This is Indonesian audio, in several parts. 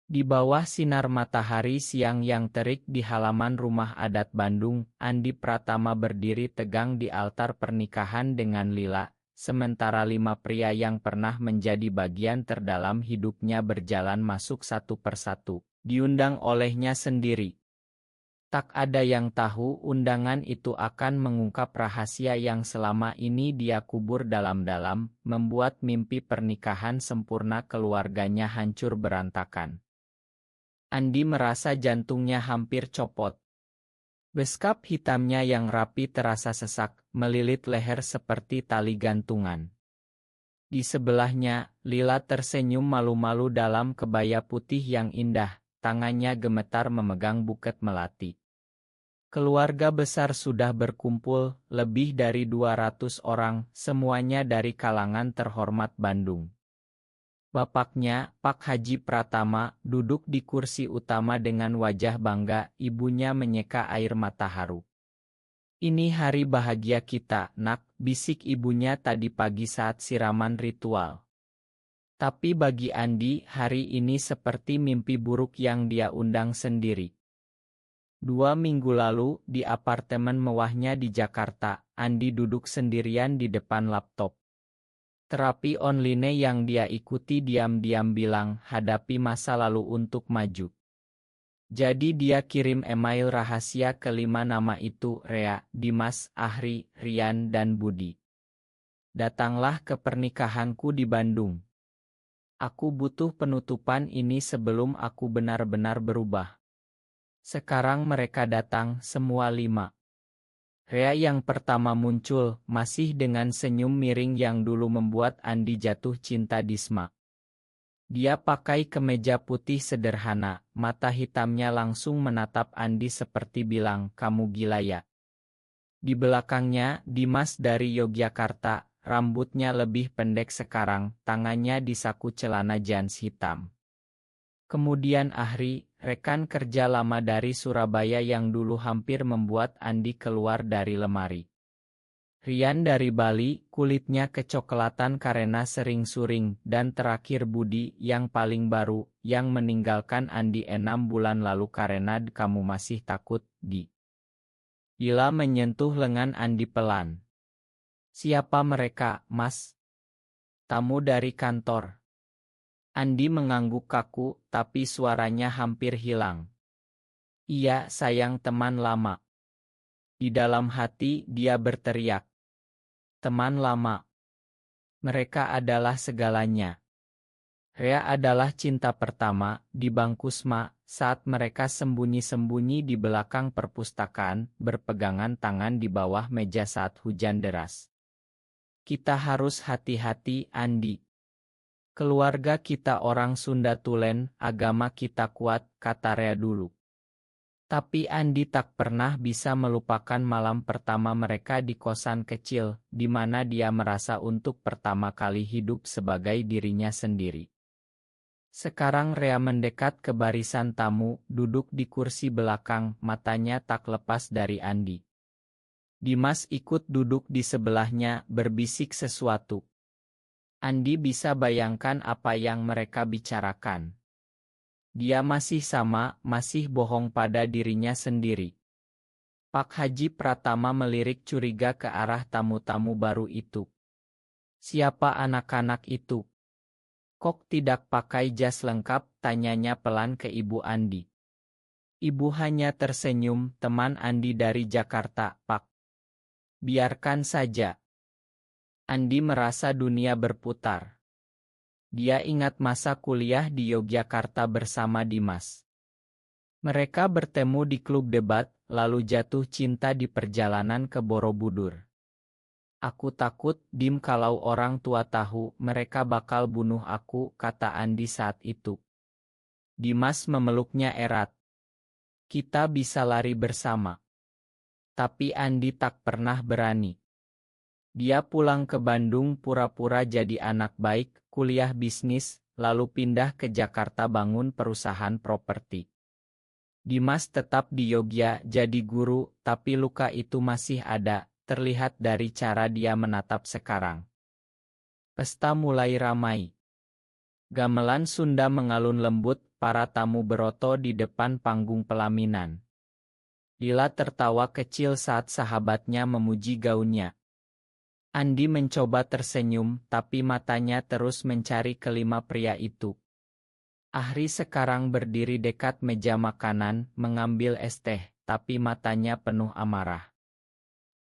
Di bawah sinar matahari siang yang terik di halaman rumah adat Bandung, Andi Pratama berdiri tegang di altar pernikahan dengan Lila, sementara 5 pria yang pernah menjadi bagian terdalam hidupnya berjalan masuk satu persatu, diundang olehnya sendiri. Tak ada yang tahu undangan itu akan mengungkap rahasia yang selama ini dia kubur dalam-dalam, membuat mimpi pernikahan sempurna keluarganya hancur berantakan. Andi merasa jantungnya hampir copot. Beskap hitamnya yang rapi terasa sesak, melilit leher seperti tali gantungan. Di sebelahnya, Lila tersenyum malu-malu dalam kebaya putih yang indah, tangannya gemetar memegang buket melati. Keluarga besar sudah berkumpul, lebih dari 200 orang, semuanya dari kalangan terhormat Bandung. Bapaknya, Pak Haji Pratama, duduk di kursi utama dengan wajah bangga, ibunya menyeka air mata haru. "Ini hari bahagia kita, nak," bisik ibunya tadi pagi saat siraman ritual. Tapi bagi Andi, hari ini seperti mimpi buruk yang dia undang sendiri. 2 minggu lalu, di apartemen mewahnya di Jakarta, Andi duduk sendirian di depan laptop. Terapi online yang dia ikuti diam-diam bilang hadapi masa lalu untuk maju. Jadi dia kirim email rahasia ke 5 nama itu, Rea, Dimas, Ahri, Rian, dan Budi. "Datanglah ke pernikahanku di Bandung. Aku butuh penutupan ini sebelum aku benar-benar berubah." Sekarang mereka datang, semua 5. Rea yang pertama muncul, masih dengan senyum miring yang dulu membuat Andi jatuh cinta Disma. Dia pakai kemeja putih sederhana, mata hitamnya langsung menatap Andi seperti bilang, "Kamu gila ya?" Di belakangnya, Dimas dari Yogyakarta, rambutnya lebih pendek sekarang, tangannya di saku celana jeans hitam. Kemudian Ahri, rekan kerja lama dari Surabaya yang dulu hampir membuat Andi keluar dari lemari. Rian dari Bali, kulitnya kecoklatan karena sering suring, dan terakhir Budi yang paling baru, yang meninggalkan Andi 6 bulan lalu karena kamu masih takut, Di. Gila menyentuh lengan Andi pelan. "Siapa mereka, Mas?" "Tamu dari kantor." Andi mengangguk kaku, tapi suaranya hampir hilang. "Iya, sayang, teman lama." Di dalam hati, dia berteriak. Teman lama. Mereka adalah segalanya. Rea adalah cinta pertama, di Bangkusma, saat mereka sembunyi-sembunyi di belakang perpustakaan, berpegangan tangan di bawah meja saat hujan deras. "Kita harus hati-hati, Andi. Keluarga kita orang Sunda Tulen, agama kita kuat," kata Rea dulu. Tapi Andi tak pernah bisa melupakan malam pertama mereka di kosan kecil, di mana dia merasa untuk pertama kali hidup sebagai dirinya sendiri. Sekarang Rea mendekat ke barisan tamu, duduk di kursi belakang, matanya tak lepas dari Andi. Dimas ikut duduk di sebelahnya, berbisik sesuatu. Andi bisa bayangkan apa yang mereka bicarakan. Dia masih sama, masih bohong pada dirinya sendiri. Pak Haji Pratama melirik curiga ke arah tamu-tamu baru itu. "Siapa anak-anak itu? Kok tidak pakai jas lengkap?" tanyanya pelan ke Ibu Andi. Ibu hanya tersenyum, "Teman Andi dari Jakarta, Pak. Biarkan saja." Andi merasa dunia berputar. Dia ingat masa kuliah di Yogyakarta bersama Dimas. Mereka bertemu di klub debat, lalu jatuh cinta di perjalanan ke Borobudur. "Aku takut, Dim, kalau orang tua tahu, mereka bakal bunuh aku," kata Andi saat itu. Dimas memeluknya erat. "Kita bisa lari bersama." Tapi Andi tak pernah berani. Dia pulang ke Bandung pura-pura jadi anak baik, kuliah bisnis, lalu pindah ke Jakarta bangun perusahaan properti. Dimas tetap di Yogya jadi guru, tapi luka itu masih ada, terlihat dari cara dia menatap sekarang. Pesta mulai ramai. Gamelan Sunda mengalun lembut, para tamu beroto di depan panggung pelaminan. Lila tertawa kecil saat sahabatnya memuji gaunnya. Andi mencoba tersenyum, tapi matanya terus mencari kelima pria itu. Ahri sekarang berdiri dekat meja makanan, mengambil es teh, tapi matanya penuh amarah.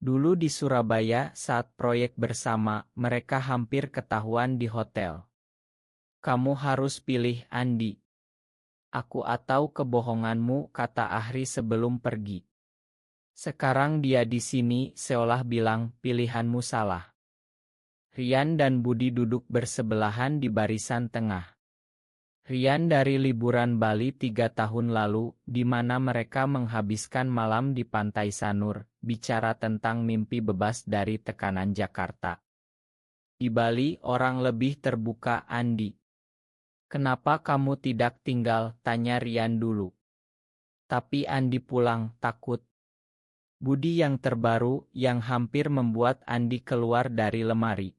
Dulu di Surabaya, saat proyek bersama, mereka hampir ketahuan di hotel. Kamu harus pilih Andi. Aku atau kebohonganmu, kata Ahri sebelum pergi. Sekarang dia di sini, seolah bilang, pilihanmu salah. Rian dan Budi duduk bersebelahan di barisan tengah. Rian dari liburan Bali 3 tahun lalu, di mana mereka menghabiskan malam di Pantai Sanur, bicara tentang mimpi bebas dari tekanan Jakarta. Di Bali, orang lebih terbuka. Andi. Kenapa kamu tidak tinggal, tanya Rian dulu. Tapi Andi pulang, takut. Budi yang terbaru, yang hampir membuat Andi keluar dari lemari.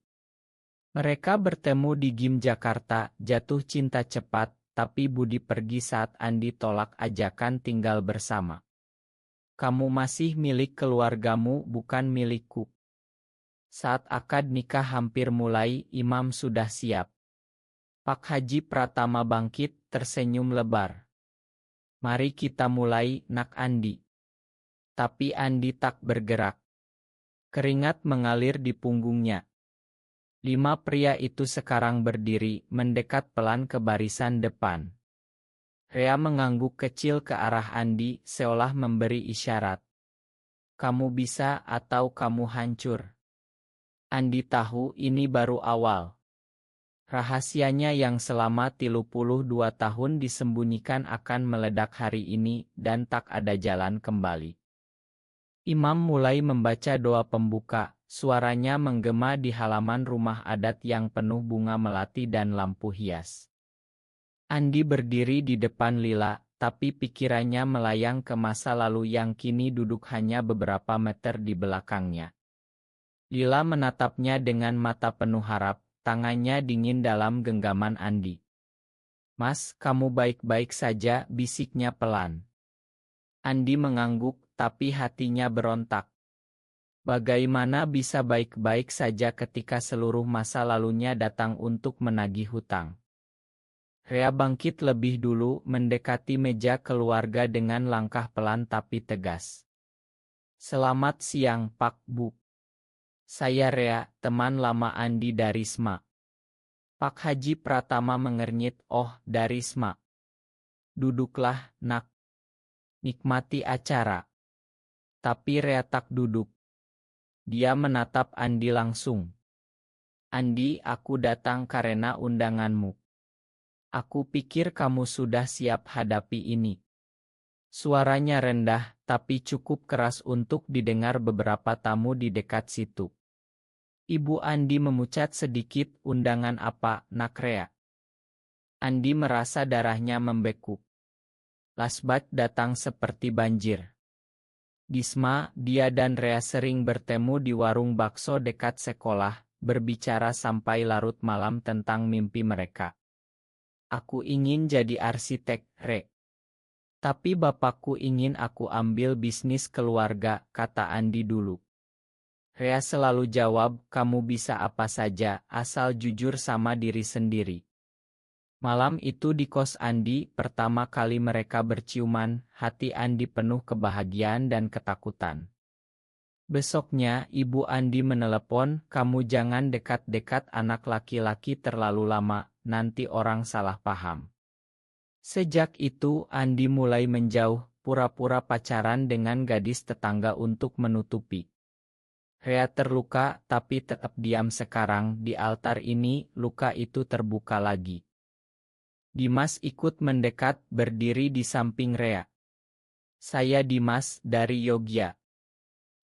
Mereka bertemu di Gym Jakarta, jatuh cinta cepat, tapi Budi pergi saat Andi tolak ajakan tinggal bersama. Kamu masih milik keluargamu, bukan milikku. Saat akad nikah hampir mulai, imam sudah siap. Pak Haji Pratama bangkit, tersenyum lebar. Mari kita mulai, nak Andi. Tapi Andi tak bergerak. Keringat mengalir di punggungnya. 5 pria itu sekarang berdiri, mendekat pelan ke barisan depan. Rea mengangguk kecil ke arah Andi, seolah memberi isyarat. Kamu bisa atau kamu hancur. Andi tahu ini baru awal. Rahasianya yang selama 32 tahun disembunyikan akan meledak hari ini, dan tak ada jalan kembali. Imam mulai membaca doa pembuka. Suaranya menggema di halaman rumah adat yang penuh bunga melati dan lampu hias. Andi berdiri di depan Lila, tapi pikirannya melayang ke masa lalu yang kini duduk hanya beberapa meter di belakangnya. Lila menatapnya dengan mata penuh harap, tangannya dingin dalam genggaman Andi. Mas, kamu baik-baik saja, bisiknya pelan. Andi mengangguk, tapi hatinya berontak. Bagaimana bisa baik-baik saja ketika seluruh masa lalunya datang untuk menagih hutang? Rea bangkit lebih dulu, mendekati meja keluarga dengan langkah pelan tapi tegas. Selamat siang, Pak Bu. Saya Rea, teman lama Andi dari SMA. Pak Haji Pratama mengernyit, oh, dari SMA. Duduklah, nak. Nikmati acara. Tapi Rea tak duduk. Dia menatap Andi langsung. Andi, aku datang karena undanganmu. Aku pikir kamu sudah siap hadapi ini. Suaranya rendah, tapi cukup keras untuk didengar beberapa tamu di dekat situ. Ibu Andi memucat sedikit, undangan apa, nak Rea? Andi merasa darahnya membeku. Lasbat datang seperti banjir. Di SMA, dia dan Rea sering bertemu di warung bakso dekat sekolah, berbicara sampai larut malam tentang mimpi mereka. Aku ingin jadi arsitek, Re. Tapi bapakku ingin aku ambil bisnis keluarga, kata Andi dulu. Rea selalu jawab, kamu bisa apa saja, asal jujur sama diri sendiri. Malam itu di kos Andi, pertama kali mereka berciuman, hati Andi penuh kebahagiaan dan ketakutan. Besoknya, ibu Andi menelepon, kamu jangan dekat-dekat anak laki-laki terlalu lama, nanti orang salah paham. Sejak itu, Andi mulai menjauh, pura-pura pacaran dengan gadis tetangga untuk menutupi. Rea terluka, tapi tetap diam sekarang, di altar ini, luka itu terbuka lagi. Dimas ikut mendekat, berdiri di samping Rea. Saya Dimas, dari Yogyakarta.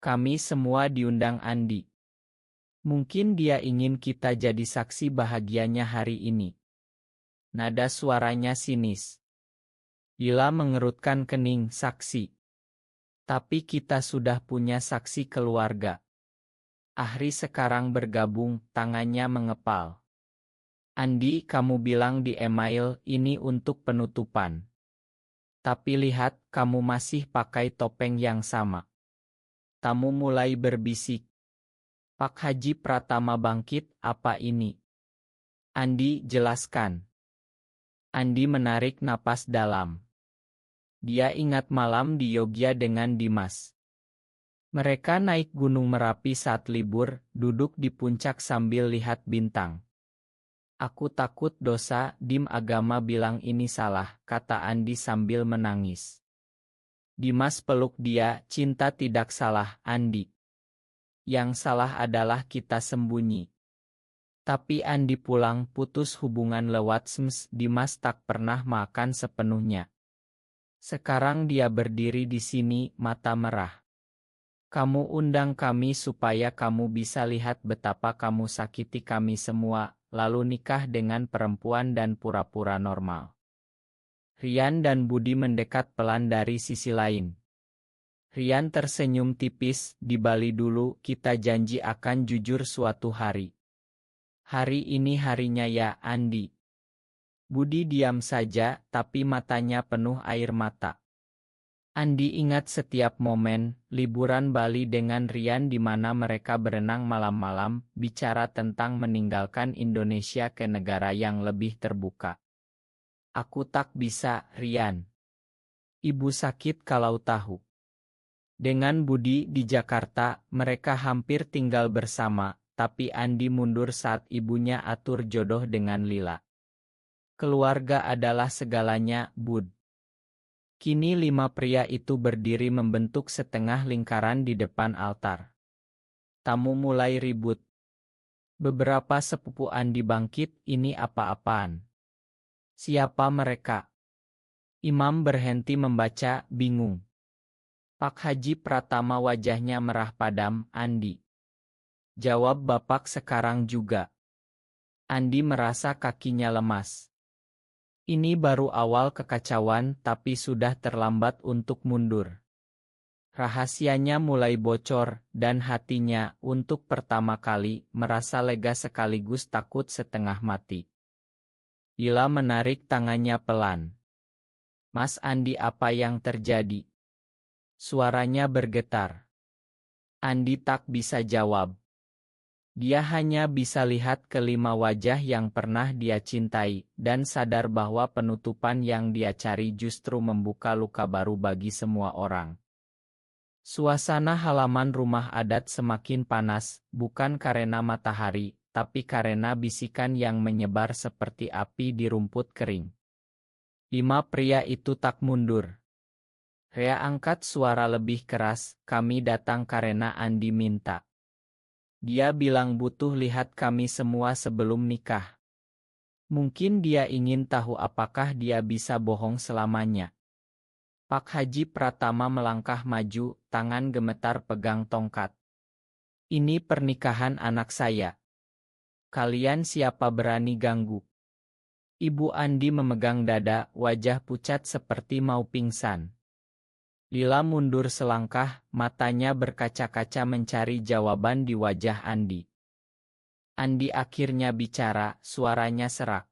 Kami semua diundang Andi. Mungkin dia ingin kita jadi saksi bahagianya hari ini. Nada suaranya sinis. Lila mengerutkan kening, saksi. Tapi kita sudah punya saksi keluarga. Ahri sekarang bergabung, tangannya mengepal. Andi, kamu bilang di email ini untuk penutupan. Tapi lihat, kamu masih pakai topeng yang sama. Tamu mulai berbisik. Pak Haji Pratama bangkit, apa ini? Andi, jelaskan. Andi menarik napas dalam. Dia ingat malam di Yogyakarta dengan Dimas. Mereka naik Gunung Merapi saat libur, duduk di puncak sambil lihat bintang. Aku takut dosa, Dim agama bilang ini salah, kata Andi sambil menangis. Dimas peluk dia, cinta tidak salah, Andi. Yang salah adalah kita sembunyi. Tapi Andi pulang, putus hubungan lewat SMS, Dimas tak pernah makan sepenuhnya. Sekarang dia berdiri di sini, mata merah. Kamu undang kami supaya kamu bisa lihat betapa kamu sakiti kami semua, lalu nikah dengan perempuan dan pura-pura normal. Rian dan Budi mendekat pelan dari sisi lain. Rian tersenyum tipis, di Bali dulu, kita janji akan jujur suatu hari. Hari ini harinya ya, Andi. Budi diam saja, tapi matanya penuh air mata. Andi ingat setiap momen, liburan Bali dengan Rian di mana mereka berenang malam-malam, bicara tentang meninggalkan Indonesia ke negara yang lebih terbuka. Aku tak bisa, Rian. Ibu sakit kalau tahu. Dengan Budi di Jakarta, mereka hampir tinggal bersama, tapi Andi mundur saat ibunya atur jodoh dengan Lila. Keluarga adalah segalanya, Bud. Kini 5 pria itu berdiri membentuk setengah lingkaran di depan altar. Tamu mulai ribut. Beberapa sepupu Andi bangkit, ini apa-apaan? Siapa mereka? Imam berhenti membaca, bingung. Pak Haji Pratama wajahnya merah padam, Andi. Jawab Bapak sekarang juga. Andi merasa kakinya lemas. Ini baru awal kekacauan, tapi sudah terlambat untuk mundur. Rahasianya mulai bocor, dan hatinya, untuk pertama kali, merasa lega sekaligus takut setengah mati. Lila menarik tangannya pelan. Mas Andi, apa yang terjadi? Suaranya bergetar. Andi tak bisa jawab. Dia hanya bisa lihat kelima wajah yang pernah dia cintai, dan sadar bahwa penutupan yang dia cari justru membuka luka baru bagi semua orang. Suasana halaman rumah adat semakin panas, bukan karena matahari, tapi karena bisikan yang menyebar seperti api di rumput kering. 5 pria itu tak mundur. Rea angkat suara lebih keras, kami datang karena Andi minta. Dia bilang butuh lihat kami semua sebelum nikah. Mungkin dia ingin tahu apakah dia bisa bohong selamanya. Pak Haji Pratama melangkah maju, tangan gemetar pegang tongkat. Ini pernikahan anak saya. Kalian siapa berani ganggu? Ibu Andi memegang dada, wajah pucat seperti mau pingsan. Lila mundur selangkah, matanya berkaca-kaca mencari jawaban di wajah Andi. Andi akhirnya bicara, suaranya serak.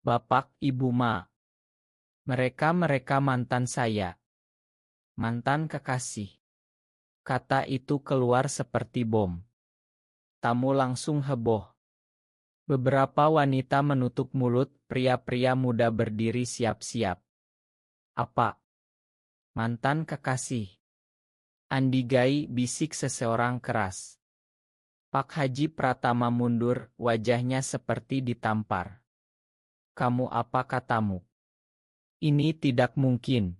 Bapak, Ibu Ma. Mereka mantan saya. Mantan kekasih. Kata itu keluar seperti bom. Tamu langsung heboh. Beberapa wanita menutup mulut, pria-pria muda berdiri siap-siap. Apa? Mantan kekasih. Andi Gai, bisik seseorang keras. Pak Haji Pratama mundur, wajahnya seperti ditampar. Kamu apa katamu? Ini tidak mungkin.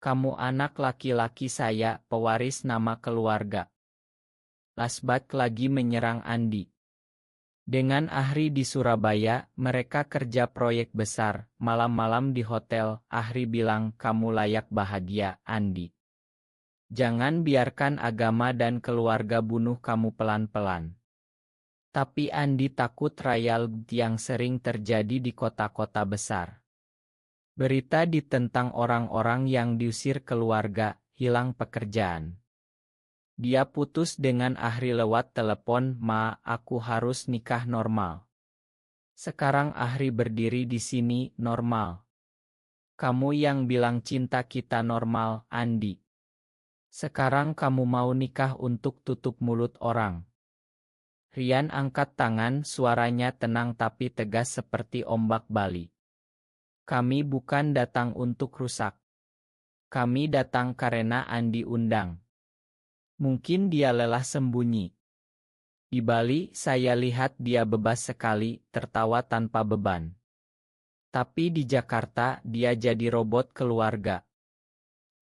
Kamu anak laki-laki saya, pewaris nama keluarga. Lasbat lagi menyerang Andi. Dengan Ahri di Surabaya, mereka kerja proyek besar, malam-malam di hotel, Ahri bilang kamu layak bahagia, Andi. Jangan biarkan agama dan keluarga bunuh kamu pelan-pelan. Tapi Andi takut trial yang sering terjadi di kota-kota besar. Berita ditentang orang-orang yang diusir keluarga, hilang pekerjaan. Dia putus dengan Ahri lewat telepon, Ma, aku harus nikah normal. Sekarang Ahri berdiri di sini, normal. Kamu yang bilang cinta kita normal, Andi. Sekarang kamu mau nikah untuk tutup mulut orang. Rian angkat tangan, suaranya tenang tapi tegas seperti ombak Bali. Kami bukan datang untuk rusak. Kami datang karena Andi undang. Mungkin dia lelah sembunyi. Di Bali, saya lihat dia bebas sekali, tertawa tanpa beban. Tapi di Jakarta, dia jadi robot keluarga.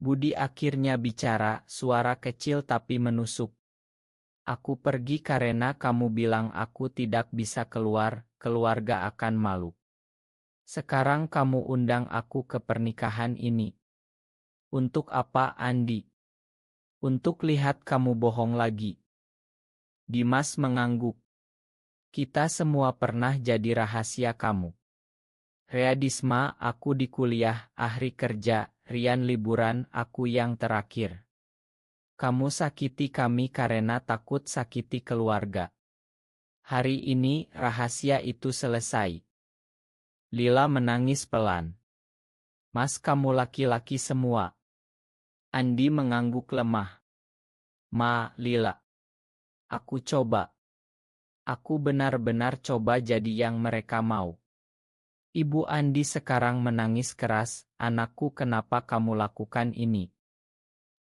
Budi akhirnya bicara, suara kecil tapi menusuk. Aku pergi karena kamu bilang aku tidak bisa keluar, keluarga akan malu. Sekarang kamu undang aku ke pernikahan ini. Untuk apa, Andi? Untuk lihat kamu bohong lagi. Dimas mengangguk. Kita semua pernah jadi rahasia kamu. Readisma, aku di kuliah, Ahri kerja, Rian liburan, aku yang terakhir. Kamu sakiti kami karena takut sakiti keluarga. Hari ini, rahasia itu selesai. Lila menangis pelan. Mas, kamu laki-laki semua. Andi mengangguk lemah. Ma, Lila. Aku coba. Aku benar-benar coba jadi yang mereka mau. Ibu Andi sekarang menangis keras, anakku kenapa kamu lakukan ini?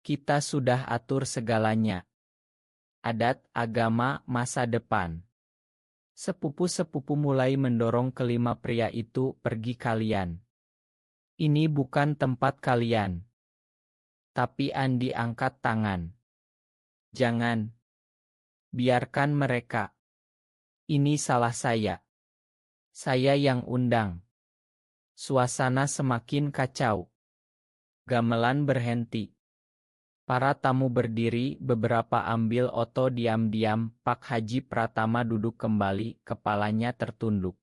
Kita sudah atur segalanya. Adat, agama, masa depan. Sepupu-sepupu mulai mendorong kelima pria itu, pergi kalian. Ini bukan tempat kalian. Tapi Andi angkat tangan. Jangan. Biarkan mereka. Ini salah saya. Saya yang undang. Suasana semakin kacau. Gamelan berhenti. Para tamu berdiri, beberapa ambil oto diam-diam, Pak Haji Pratama duduk kembali, kepalanya tertunduk.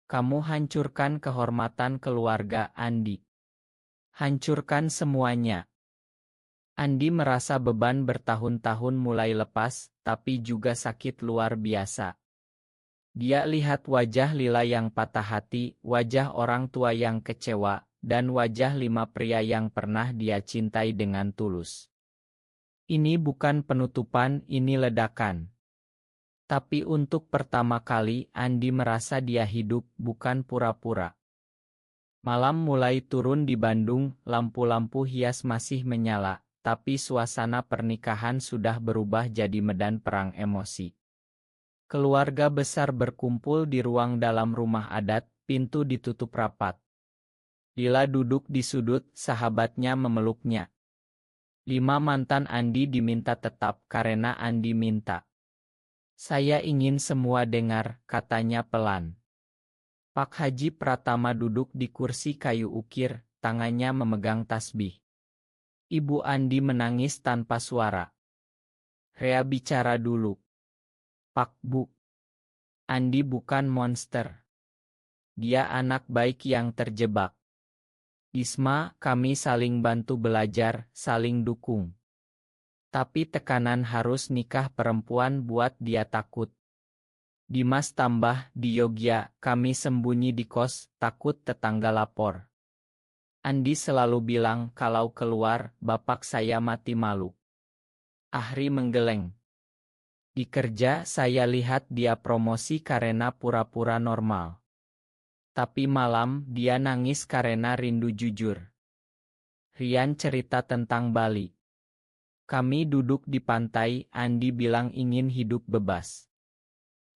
Kamu hancurkan kehormatan keluarga Andi. Hancurkan semuanya. Andi merasa beban bertahun-tahun mulai lepas, tapi juga sakit luar biasa. Dia lihat wajah Lila yang patah hati, wajah orang tua yang kecewa, dan wajah lima pria yang pernah dia cintai dengan tulus. Ini bukan penutupan, ini ledakan. Tapi untuk pertama kali, Andi merasa dia hidup, bukan pura-pura. Malam mulai turun di Bandung, lampu-lampu hias masih menyala, tapi suasana pernikahan sudah berubah jadi medan perang emosi. Keluarga besar berkumpul di ruang dalam rumah adat, pintu ditutup rapat. Lila duduk di sudut, sahabatnya memeluknya. 5 mantan Andi diminta tetap karena Andi minta. Saya ingin semua dengar, katanya pelan. Pak Haji Pratama duduk di kursi kayu ukir, tangannya memegang tasbih. Ibu Andi menangis tanpa suara. Rea bicara dulu. Pak Bu. Andi bukan monster. Dia anak baik yang terjebak. Isma, kami saling bantu belajar, saling dukung. Tapi tekanan harus nikah perempuan buat dia takut. Dimas tambah, di Yogya, kami sembunyi di kos, takut tetangga lapor. Andi selalu bilang kalau keluar, bapak saya mati malu. Ahri menggeleng. Di kerja saya lihat dia promosi karena pura-pura normal. Tapi malam dia nangis karena rindu jujur. Rian cerita tentang Bali. Kami duduk di pantai, Andi bilang ingin hidup bebas.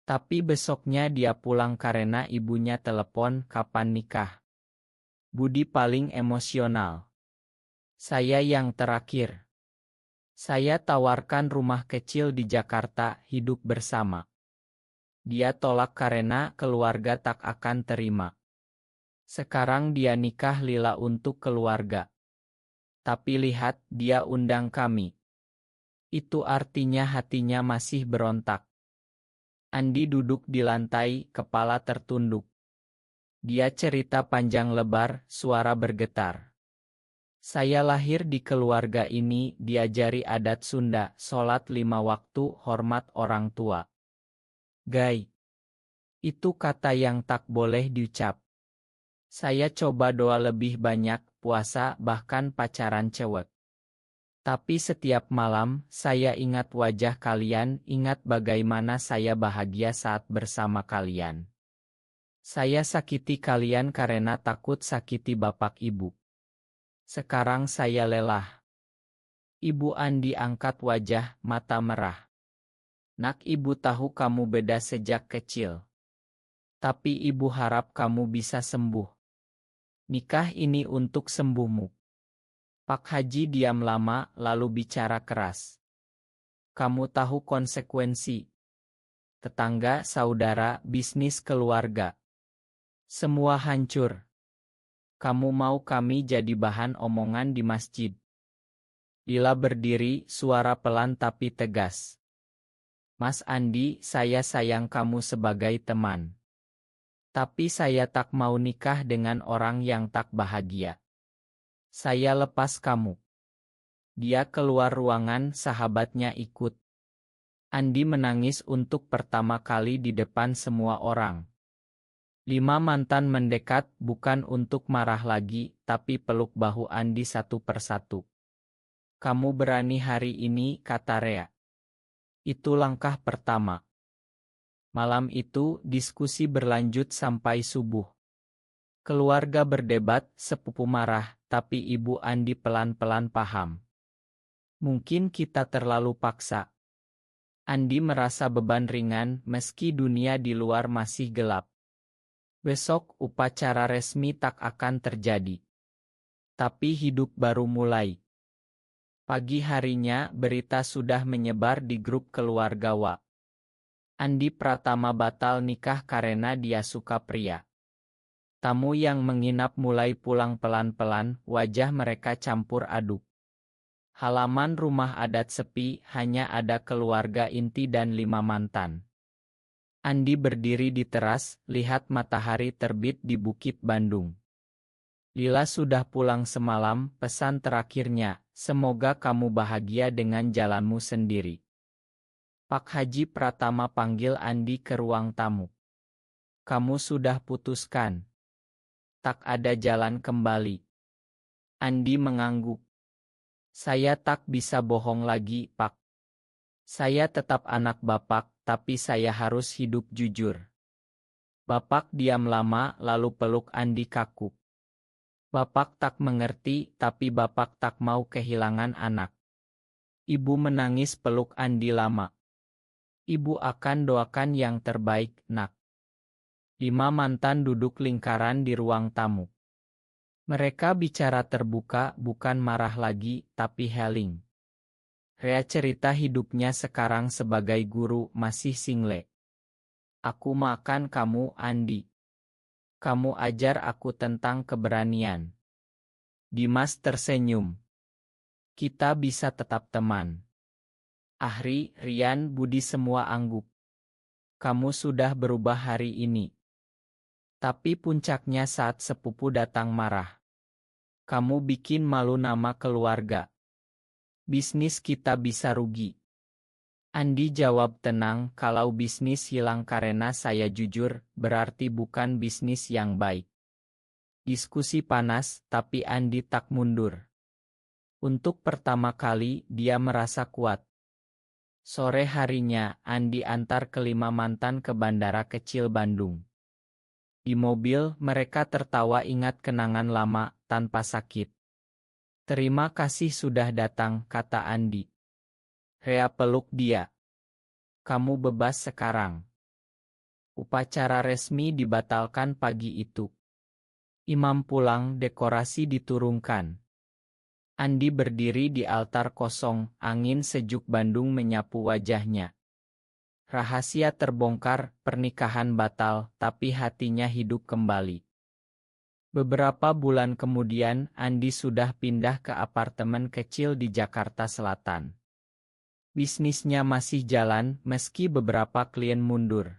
Tapi besoknya dia pulang karena ibunya telepon kapan nikah. Budi paling emosional. Saya yang terakhir. Saya tawarkan rumah kecil di Jakarta, hidup bersama. Dia tolak karena keluarga tak akan terima. Sekarang dia nikah lila untuk keluarga. Tapi lihat, dia undang kami. Itu artinya hatinya masih berontak. Andi duduk di lantai, kepala tertunduk. Dia cerita panjang lebar, suara bergetar. Saya lahir di keluarga ini, diajari adat Sunda, sholat 5 waktu, hormat orang tua. Gai. Itu kata yang tak boleh diucap. Saya coba doa lebih banyak, puasa, bahkan pacaran cewek. Tapi setiap malam, saya ingat wajah kalian, ingat bagaimana saya bahagia saat bersama kalian. Saya sakiti kalian karena takut sakiti bapak ibu. Sekarang saya lelah. Ibu Andi angkat wajah, mata merah. Nak, ibu tahu kamu beda sejak kecil. Tapi ibu harap kamu bisa sembuh. Nikah ini untuk sembuhmu. Pak Haji diam lama, lalu bicara keras. Kamu tahu konsekuensi. Tetangga, saudara, bisnis keluarga. Semua hancur. Kamu mau kami jadi bahan omongan di masjid? Lila berdiri, suara pelan tapi tegas. Mas Andi, saya sayang kamu sebagai teman. Tapi saya tak mau nikah dengan orang yang tak bahagia. Saya lepas kamu. Dia keluar ruangan, sahabatnya ikut. Andi menangis untuk pertama kali di depan semua orang. 5 mantan mendekat, bukan untuk marah lagi, tapi peluk bahu Andi satu persatu. Kamu berani hari ini, kata Rea. Itu langkah pertama. Malam itu, diskusi berlanjut sampai subuh. Keluarga berdebat, sepupu marah, tapi Ibu Andi pelan-pelan paham. Mungkin kita terlalu paksa. Andi merasa beban ringan meski dunia di luar masih gelap. Besok upacara resmi tak akan terjadi. Tapi hidup baru mulai. Pagi harinya berita sudah menyebar di grup keluarga Wa. Andi Pratama batal nikah karena dia suka pria. Tamu yang menginap mulai pulang pelan-pelan, wajah mereka campur aduk. Halaman rumah adat sepi, hanya ada keluarga inti dan 5 mantan. Andi berdiri di teras, lihat matahari terbit di Bukit Bandung. Lila sudah pulang semalam, pesan terakhirnya, semoga kamu bahagia dengan jalanmu sendiri. Pak Haji Pratama panggil Andi ke ruang tamu. Kamu sudah putuskan? Tak ada jalan kembali. Andi mengangguk. Saya tak bisa bohong lagi, Pak. Saya tetap anak Bapak, tapi saya harus hidup jujur. Bapak diam lama, lalu peluk Andi kaku. Bapak tak mengerti, tapi Bapak tak mau kehilangan anak. Ibu menangis peluk Andi lama. Ibu akan doakan yang terbaik, nak. 5 mantan duduk lingkaran di ruang tamu. Mereka bicara terbuka, bukan marah lagi, tapi healing. Rea cerita hidupnya sekarang sebagai guru, masih single. Aku makan kamu, Andi. Kamu ajar aku tentang keberanian. Dimas tersenyum. Kita bisa tetap teman. Ahri, Rian, Budi semua angguk. Kamu sudah berubah hari ini. Tapi puncaknya saat sepupu datang marah. Kamu bikin malu nama keluarga. Bisnis kita bisa rugi. Andi jawab tenang, kalau bisnis hilang karena saya jujur, berarti bukan bisnis yang baik. Diskusi panas, tapi Andi tak mundur. Untuk pertama kali, dia merasa kuat. Sore harinya, Andi antar ke-5 mantan ke bandara kecil Bandung. Di mobil, mereka tertawa ingat kenangan lama, tanpa sakit. Terima kasih sudah datang, kata Andi. Rea peluk dia. Kamu bebas sekarang. Upacara resmi dibatalkan pagi itu. Imam pulang, dekorasi diturunkan. Andi berdiri di altar kosong, angin sejuk Bandung menyapu wajahnya. Rahasia terbongkar, pernikahan batal, tapi hatinya hidup kembali. Beberapa bulan kemudian, Andi sudah pindah ke apartemen kecil di Jakarta Selatan. Bisnisnya masih jalan, meski beberapa klien mundur.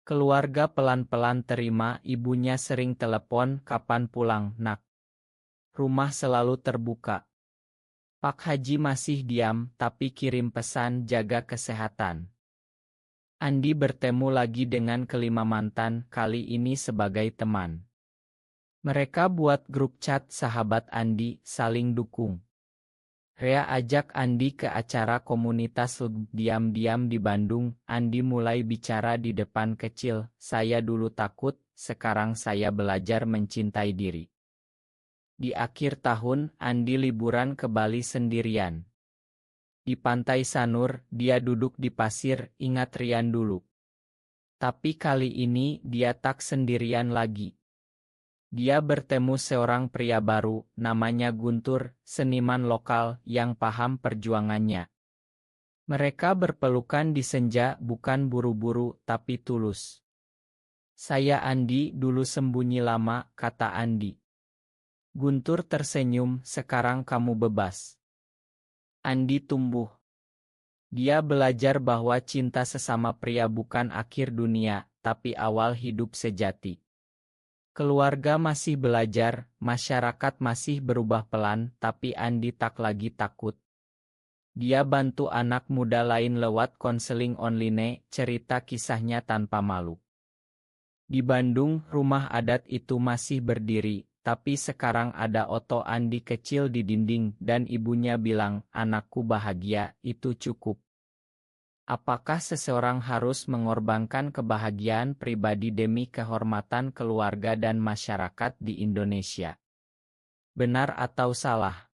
Keluarga pelan-pelan terima, ibunya sering telepon, kapan pulang, nak? Rumah selalu terbuka. Pak Haji masih diam, tapi kirim pesan, jaga kesehatan. Andi bertemu lagi dengan kelima mantan, kali ini sebagai teman. Mereka buat grup chat sahabat Andi, saling dukung. Rea ajak Andi ke acara komunitas diam-diam di Bandung. Andi mulai bicara di depan kecil, saya dulu takut, sekarang saya belajar mencintai diri. Di akhir tahun, Andi liburan ke Bali sendirian. Di pantai Sanur, dia duduk di pasir, ingat Rian dulu. Tapi kali ini, dia tak sendirian lagi. Dia bertemu seorang pria baru, namanya Guntur, seniman lokal yang paham perjuangannya. Mereka berpelukan di senja, bukan buru-buru, tapi tulus. Saya Andi, dulu sembunyi lama, kata Andi. Guntur tersenyum, sekarang kamu bebas. Andi tumbuh. Dia belajar bahwa cinta sesama pria bukan akhir dunia, tapi awal hidup sejati. Keluarga masih belajar, masyarakat masih berubah pelan, tapi Andi tak lagi takut. Dia bantu anak muda lain lewat konseling online, cerita kisahnya tanpa malu. Di Bandung, rumah adat itu masih berdiri, tapi sekarang ada foto Andi kecil di dinding, dan ibunya bilang, anakku bahagia, itu cukup. Apakah seseorang harus mengorbankan kebahagiaan pribadi demi kehormatan keluarga dan masyarakat di Indonesia? Benar atau salah?